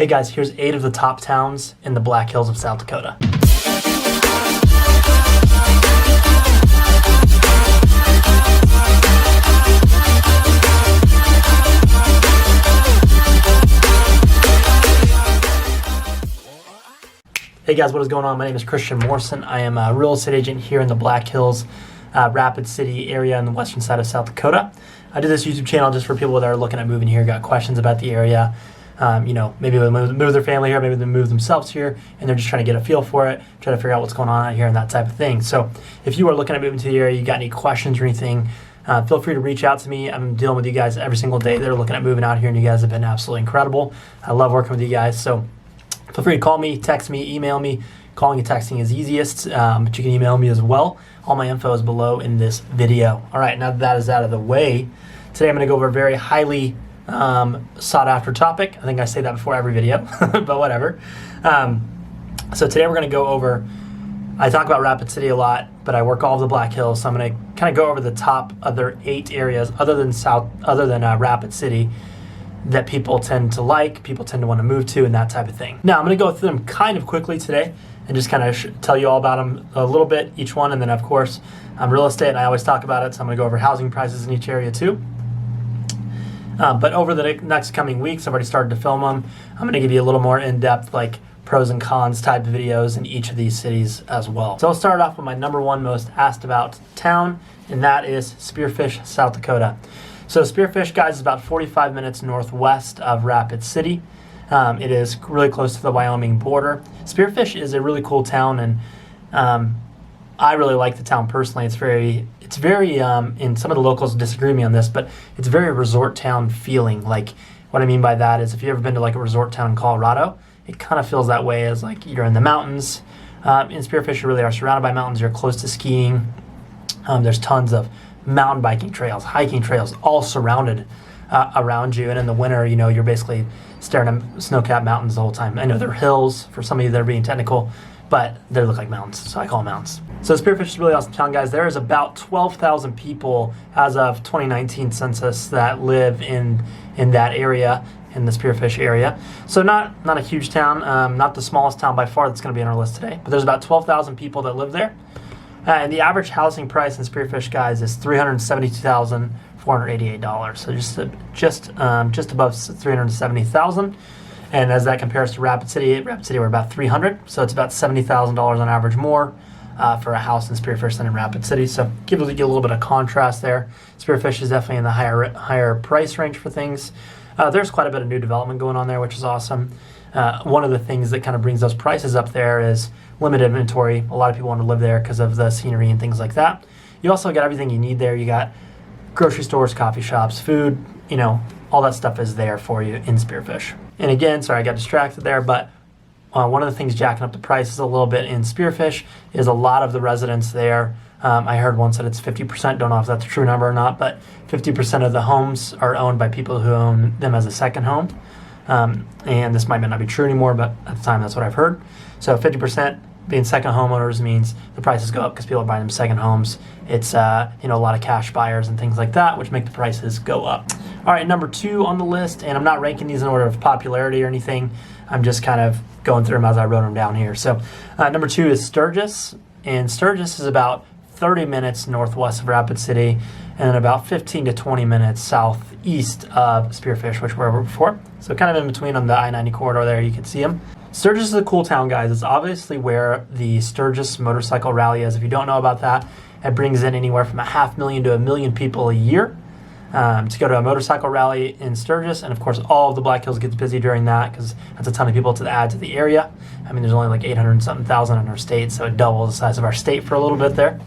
Hey guys, here's 8 of the top towns in the Black Hills of South Dakota. Hey guys, what is going on? My name is Christian Morrison. I am a real estate agent here in the Black Hills, Rapid City area on the western side of South Dakota. I do this YouTube channel just for people that are looking at moving here, got questions about the area. Maybe they move their family here, maybe they move themselves here, and they're just trying to get a feel for it, try to figure out what's going on out here and that type of thing. So if you are looking at moving to the area, you got any questions or anything, feel free to reach out to me. I'm dealing with you guys every single day that are looking at moving out here, and you guys have been absolutely incredible. I love working with you guys. So feel free to call me, text me, email me. Calling and texting is easiest, but you can email me as well. All my info is below in this video. All right, now that is out of the way, today I'm going to go over a very highly sought after topic. I think I say that before every video, but whatever. So today we're going to go over, I talk about Rapid City a lot, but I work all of the Black Hills, so I'm going to kind of go over the top other 8 areas other than Rapid City that people tend to like, people tend to want to move to, and that type of thing. Now I'm going to go through them kind of quickly today and just kind of tell you all about them a little bit, each one, and then of course I'm real estate and I always talk about it, so I'm going to go over housing prices in each area too. But over the next coming weeks, I've already started to film them. I'm going to give you a little more in-depth, like pros and cons type of videos in each of these cities as well. So I'll start off with my number 1 most asked about town, and that is Spearfish, South Dakota. So Spearfish, guys, is about 45 minutes northwest of Rapid City. It is really close to the Wyoming border. Spearfish is a really cool town, and I really like the town personally. It's very, and some of the locals disagree with me on this, but it's very resort town feeling. Like, what I mean by that is if you've ever been to like a resort town in Colorado, it kind of feels that way, as like you're in the mountains. In Spearfish, you really are surrounded by mountains. You're close to skiing. There's tons of mountain biking trails, hiking trails, all surrounded around you. And in the winter, you're basically staring at snow-capped mountains the whole time. I know they're hills for some of you that are being technical, but they look like mountains, so I call them mountains. So Spearfish is a really awesome town, guys. There is about 12,000 people as of 2019 census that live in that area, in the Spearfish area. So not a huge town, not the smallest town by far that's going to be on our list today, but there's about 12,000 people that live there. And the average housing price in Spearfish, guys, is $372,488. So just above $370,000. And as that compares to Rapid City we're about $300,000. So it's about $70,000 on average more for a house in Spearfish than in Rapid City. So give you a little bit of contrast there. Spearfish is definitely in the higher price range for things. There's quite a bit of new development going on there, which is awesome. One of the things that kind of brings those prices up there is limited inventory. A lot of people want to live there because of the scenery and things like that. You also got everything you need there. You got grocery stores, coffee shops, food, all that stuff is there for you in Spearfish. And again, sorry, I got distracted there, but one of the things jacking up the prices a little bit in Spearfish is a lot of the residents there. I heard once that it's 50%, don't know if that's a true number or not, but 50% of the homes are owned by people who own them as a second home. And this might not be true anymore, but at the time that's what I've heard. So 50% being second homeowners means the prices go up because people are buying them second homes. It's a lot of cash buyers and things like that, which make the prices go up. All right, number 2 on the list, and I'm not ranking these in order of popularity or anything. I'm just kind of going through them as I wrote them down here. So number 2 is Sturgis, and Sturgis is about 30 minutes northwest of Rapid City and about 15 to 20 minutes southeast of Spearfish, which we were before. So kind of in between on the I-90 corridor there, you can see them. Sturgis is a cool town, guys. It's obviously where the Sturgis motorcycle rally is. If you don't know about that, it brings in anywhere from 500,000 to 1 million people a year to go to a motorcycle rally in Sturgis. And of course, all of the Black Hills gets busy during that because that's a ton of people to add to the area. I mean, there's only like 800 and something thousand in our state, so it doubles the size of our state for a little bit there.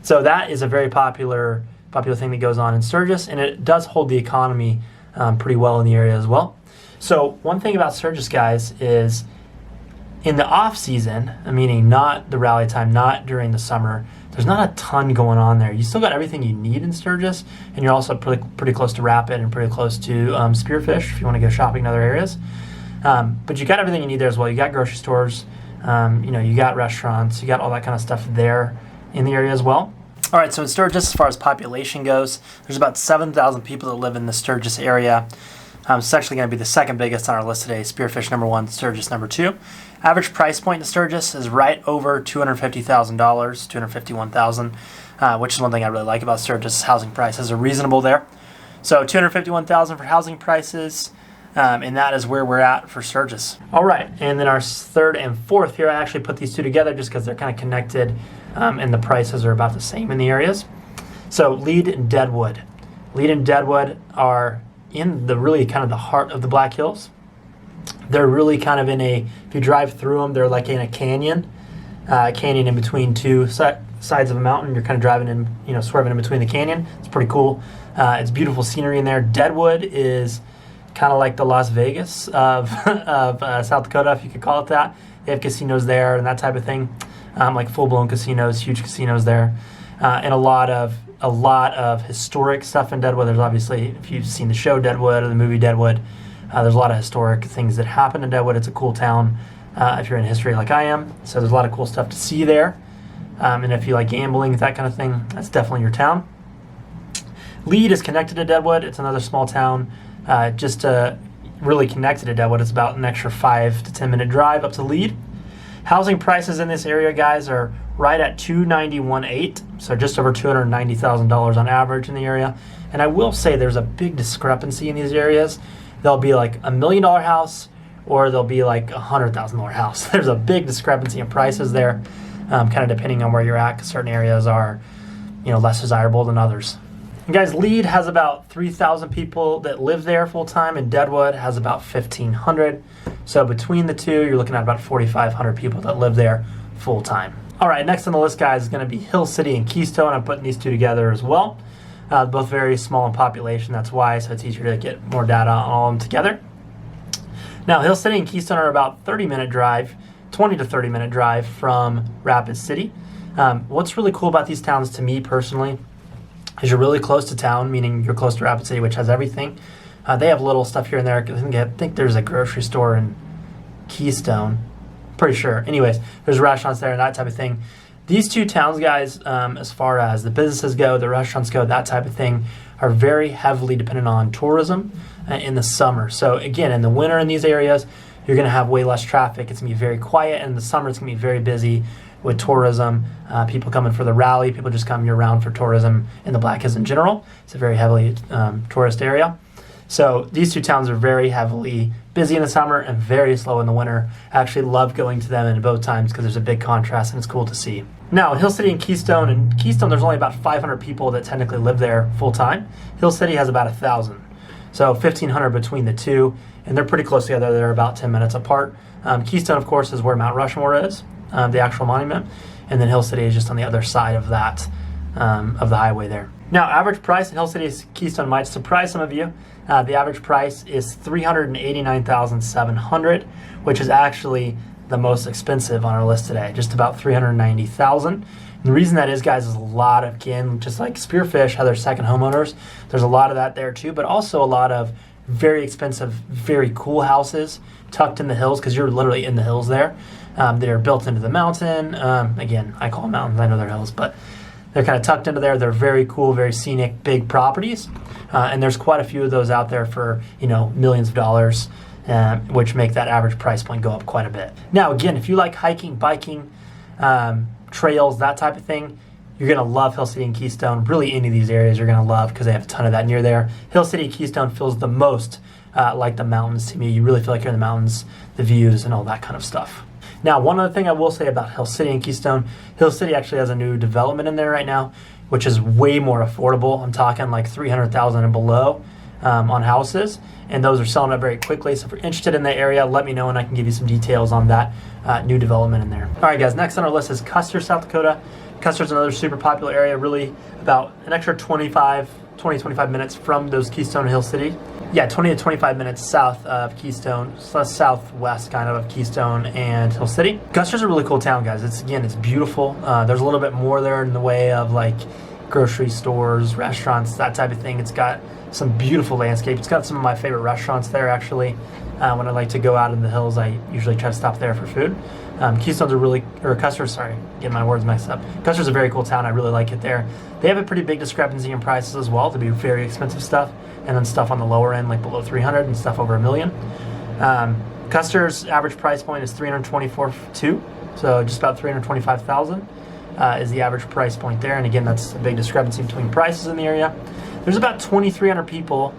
So that is a very popular thing that goes on in Sturgis, and it does hold the economy pretty well in the area as well. So one thing about Sturgis, guys, is in the off season, meaning not the rally time, not during the summer, there's not a ton going on there. You still got everything you need in Sturgis, and you're also pretty close to Rapid and pretty close to Spearfish if you want to go shopping in other areas. But you got everything you need there as well. You got grocery stores, you got restaurants, you got all that kind of stuff there in the area as well. All right, so in Sturgis, as far as population goes, there's about 7,000 people that live in the Sturgis area. It's actually going to be the second biggest on our list today. Spearfish number 1, Sturgis number 2. Average price point in Sturgis is right over $250,000, $251,000, which is one thing I really like about Sturgis. Housing prices are reasonable there. So $251,000 for housing prices, and that is where we're at for Sturgis. All right, and then our third and fourth here, I actually put these two together just because they're kind of connected, and the prices are about the same in the areas. So Lead and Deadwood. Lead and Deadwood are in the really kind of the heart of the Black Hills. They're really kind of in a, if you drive through them, they're like in a canyon in between two sides of a mountain. You're kind of driving in, swerving in between the canyon. It's pretty cool. It's beautiful scenery in there. Deadwood is kind of like the Las Vegas of South Dakota, if you could call it that. They have casinos there and that type of thing, like full-blown casinos, huge casinos there, and a lot of historic stuff in Deadwood. There's obviously, if you've seen the show Deadwood or the movie Deadwood, there's a lot of historic things that happen in Deadwood. It's a cool town if you're in history like I am. So there's a lot of cool stuff to see there. And if you like gambling, that kind of thing, that's definitely your town. Lead is connected to Deadwood. It's another small town. Just really connected to Deadwood. It's about an extra 5 to 10 minute drive up to Lead. Housing prices in this area, guys, are right at $291,800, so just over $290,000 on average in the area. And I will say there's a big discrepancy in these areas. There'll be like $1 million house, or there'll be like $100,000 house. There's a big discrepancy in prices there, kind of depending on where you're at, because certain areas are, less desirable than others. And guys, Lead has about 3,000 people that live there full time, and Deadwood has about 1,500. So between the two, you're looking at about 4,500 people that live there full time. All right, next on the list, guys, is going to be Hill City and Keystone. I'm putting these two together as well. Both very small in population, that's why, so it's easier to get more data on all of them together. Now, Hill City and Keystone are about 20 to 30 minute drive from Rapid City. What's really cool about these towns to me personally is you're really close to town, meaning you're close to Rapid City, which has everything. They have little stuff here and there. I think there's a grocery store in Keystone. Pretty sure. Anyways, there's restaurants there and that type of thing. These two towns, guys, as far as the businesses go, the restaurants go, that type of thing, are very heavily dependent on tourism in the summer. So again, in the winter in these areas, you're going to have way less traffic. It's going to be very quiet. And in the summer, it's going to be very busy with tourism. People coming for the rally. People just come year-round for tourism in the Black Hills in general. It's a very heavily tourist area. So these two towns are very heavily busy in the summer and very slow in the winter. I actually love going to them in both times because there's a big contrast and it's cool to see. Now, Hill City and Keystone, there's only about 500 people that technically live there full time. Hill City has about 1,000. So 1,500 between the two, and they're pretty close together. They're about 10 minutes apart. Keystone, of course, is where Mount Rushmore is, the actual monument, and then Hill City is just on the other side of that, of the highway there. Now, average price in Hill City Keystone might surprise some of you. The average price is $389,700, which is actually the most expensive on our list today, just about $390,000. The reason that is, guys, is a lot of, again, just like Spearfish, how they're second homeowners, there's a lot of that there too, but also a lot of very expensive, very cool houses tucked in the hills, because you're literally in the hills there. They're built into the mountain. Again, I call them mountains, I know they're hills, but they're kind of tucked into there. They're very cool, very scenic, big properties. And there's quite a few of those out there for, millions of dollars, which make that average price point go up quite a bit. Now, again, if you like hiking, biking, trails, that type of thing, you're going to love Hill City and Keystone. Really, any of these areas you're going to love because they have a ton of that near there. Hill City and Keystone feels the most like the mountains to me. You really feel like you're in the mountains, the views, and all that kind of stuff. Now, one other thing I will say about Hill City and Keystone, Hill City actually has a new development in there right now, which is way more affordable. I'm talking like $300,000 and below on houses, and those are selling up very quickly. So if you're interested in that area, let me know and I can give you some details on that new development in there. All right, guys, next on our list is Custer, South Dakota. Custer's another super popular area, really about an extra 25 minutes from those Keystone and Hill City. Yeah, 20 to 25 minutes south of Keystone, southwest kind of Keystone and Hill City. Custer's a really cool town, guys. It's beautiful. There's a little bit more there in the way of like grocery stores, restaurants, that type of thing. It's got some beautiful landscape. It's got some of my favorite restaurants there, actually. When I like to go out in the hills, I usually try to stop there for food. Custer, sorry, getting my words mixed up. Custer's a very cool town. I really like it there. They have a pretty big discrepancy in prices as well, to be very expensive stuff, and then stuff on the lower end, like below 300 and stuff over $1 million. Custer's average price point is $324,200, so just about $325,000 is the average price point there. And again, that's a big discrepancy between prices in the area. There's about 2,300 people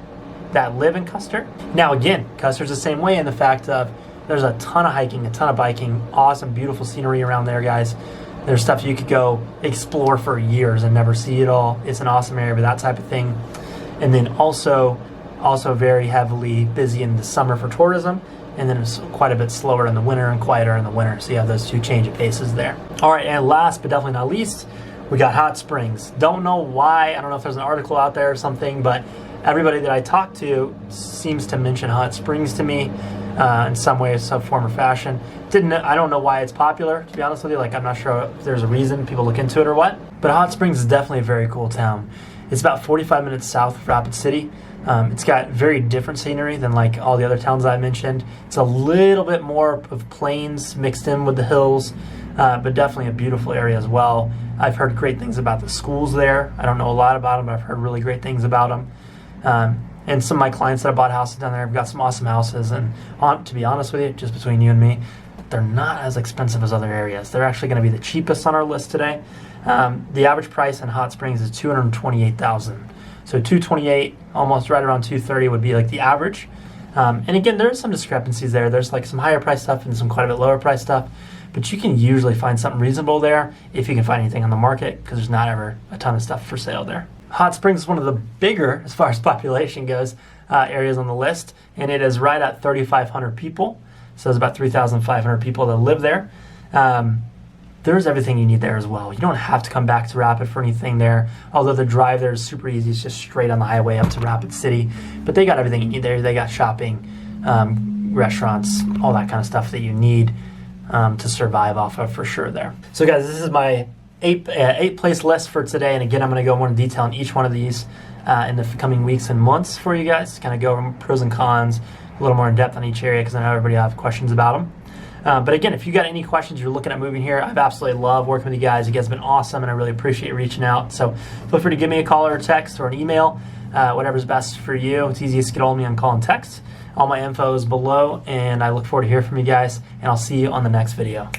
that live in Custer. Now again, Custer's the same way in the fact of there's a ton of hiking, a ton of biking, awesome, beautiful scenery around there, guys. There's stuff you could go explore for years and never see it all. It's an awesome area for that type of thing. And then also very heavily busy in the summer for tourism, and then it's quite a bit slower in the winter and quieter in the winter. So you have those two change of paces there. All right, and last but definitely not least, we got hot springs. Don't know why. I don't know if there's an article out there or something, but everybody that I talk to seems to mention hot springs to me in some way, some form or fashion. I don't know why it's popular, to be honest with you. Like, I'm not sure if there's a reason people look into it or what. But Hot Springs is definitely a very cool town. It's about 45 minutes south of Rapid City. It's got very different scenery than like all the other towns I mentioned. It's a little bit more of plains mixed in with the hills, but definitely a beautiful area as well. I've heard great things about the schools there. I don't know a lot about them, but I've heard really great things about them. And some of my clients that have bought houses down there have got some awesome houses. And to be honest with you, just between you and me, they're not as expensive as other areas. They're actually going to be the cheapest on our list today. The average price in Hot Springs is $228,000. So $228,000, almost right around $230,000 would be like the average. And again, there's some discrepancies there. There's like some higher price stuff and some quite a bit lower price stuff. But you can usually find something reasonable there if you can find anything on the market, because there's not ever a ton of stuff for sale there. Hot Springs is one of the bigger, as far as population goes, areas on the list, and it is right at 3,500 people. So there's about 3,500 people that live there. There's everything you need there as well. You don't have to come back to Rapid for anything there, although the drive there is super easy. It's just straight on the highway up to Rapid City. But they got everything you need there. They got shopping, restaurants, all that kind of stuff that you need to survive off of for sure there. So guys, this is my eight place list for today. And again, I'm going to go more in detail on each one of these in the coming weeks and months for you guys. Kind of go over pros and cons, a little more in depth on each area, because I know everybody have questions about them. But again, if you got any questions, you're looking at moving here, I've absolutely loved working with you guys. You guys have been awesome, and I really appreciate you reaching out. So feel free to give me a call or a text or an email, whatever's best for you. It's easiest to get hold of me on call and text. All my info is below, and I look forward to hearing from you guys, and I'll see you on the next video.